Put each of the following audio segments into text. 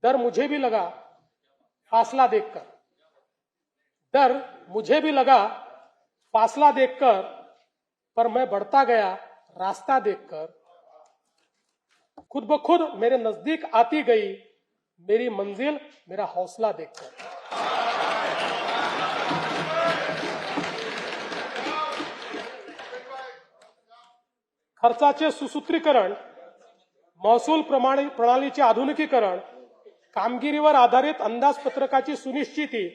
डर मुझे भी लगा फासला देखकर, डर मुझे भी लगा फासला देखकर, पर मैं बढ़ता गया रास्ता देखकर। खुद ब खुद मेरे नजदीक आती गई मेरी मंजिल मेरा हौसला देखकर। खर्चाचे सुसूत्रीकरण, महसूल प्रणालीचे आधुनिकीकरण, कामगिरीवर आधारित अंदाजपत्रकाची सुनिश्चिती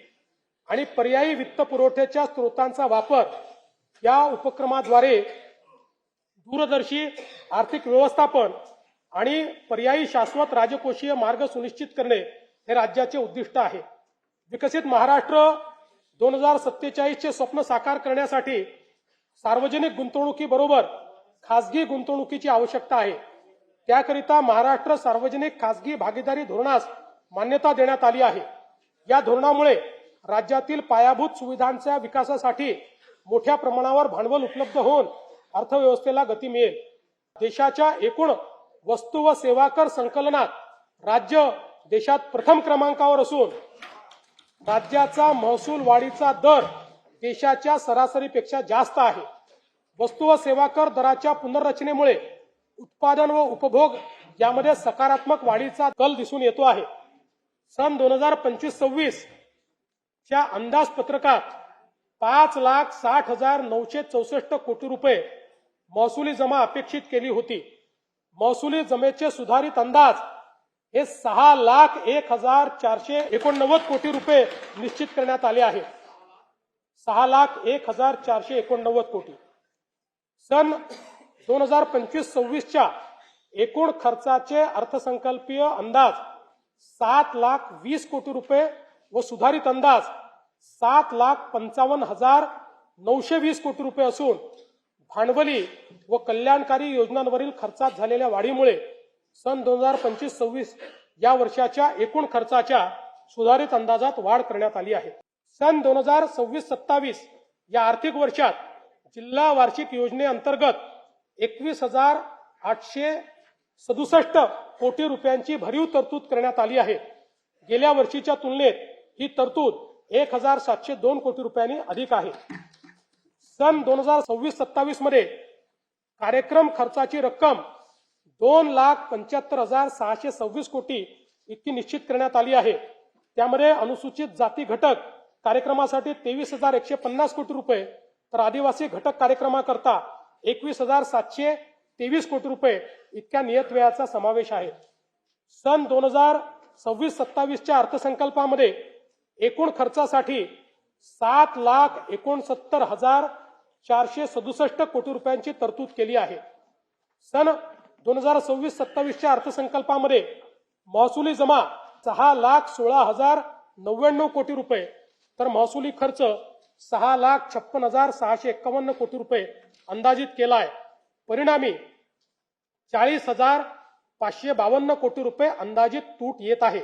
आणि पर्यायी वित्त पुरवठ्याच्या स्रोतांचा वापर या उपक्रमाद्वारे दूरदर्शी आर्थिक व्यवस्थापन आणि पर्यायी शाश्वत राजकोषीय मार्ग सुनिश्चित करणे हे राज्याचे उद्दिष्ट आहे। विकसित महाराष्ट्र 2047 चे स्वप्न साकार करण्यासाठी सार्वजनिक गुंतवणुकीबरोबर खासगी गुंतवणुकीची आवश्यकता आहे। त्याकरिता महाराष्ट्र सार्वजनिक खासगी भागीदारी धोरणास मान्यता देण्यात आली आहे। या धोरणामुळे राज्यातील पायाभूत सुविधांच्या विकासासाठी मोठ्या प्रमाणावर भांडवल उपलब्ध होऊन अर्थव्यवस्थेला गती मिळेल। देशाच्या एकूण वस्तू व सेवा कर संकलनात राज्य देशात प्रथम क्रमांकावर असून राज्याचा महसूल वाढीचा दर देशाच्या सरासरीपेक्षा जास्त आहे। वस्तू व सेवा कर दराच्या पुनर्रचनेमुळे उत्पादन व उपभोग यामध्ये सकारात्मक वाढीचा कल दिसून येतो आहे। सन 2025-26 च्या अंदाजपत्रकात 5,60,964 कोटी रुपये महसुली जमा अपेक्षित केली होती। महसुली जमेचे सुधारित अंदाज हे 6,01,489 कोटी रुपये निश्चित करण्यात आले आहे। 6,01,489 कोटी। सन 2025-26 च्या एकूण खर्चाचे अर्थसंकल्पीय अंदाज 7,20,00,000 कोटी रुपये व सुधारित अंदाज 7,55,920 कोटी रुपये असून भांडवली व कल्याणकारी योजनांवरील खर्चात झालेल्या वाढीमुळे सन 2025-26 या वर्षाच्या एकूण खर्चाच्या सुधारित अंदाजात वाढ करण्यात आली आहे। सन 2026-27 या आर्थिक वर्षात जिल्हा वार्षिक योजनेअंतर्गत 21,867 कोटी रुपयांची भरीव तरतूद करण्यात आली आहे। गेल्या वर्षीच्या तुलनेत ही तरतूद 1,702 कोटी रुपयांनी अधिक आहे। सन 2026-27 मध्ये कार्यक्रम खर्चाची रक्कम 2,75,626 कोटी इतकी निश्चित करण्यात आली आहे। त्यामध्ये अनुसूचित जाती घटक कार्यक्रमासाठी 23,150 कोटी रुपये तर आदिवासी घटक कार्यक्रमाकरता 21,723 कोटी रुपये इतक्या नियत व्ययाचा समावेश आहे। सन 2026-27 च्या अर्थसंकल्पामध्ये एकूण खर्चासाठी 7,69,467 कोटी रुपयांची तरतूद केली आहे। सन 2026-27 च्या अर्थसंकल्पामध्ये महसुली जमा 6,16,099 कोटी रुपये तर महसुली खर्च 6,56,651 कोटी रुपये अंदाजित केला आहे। परिणामी 40,552 कोटी रुपये अंदाजित तूट येत आहे।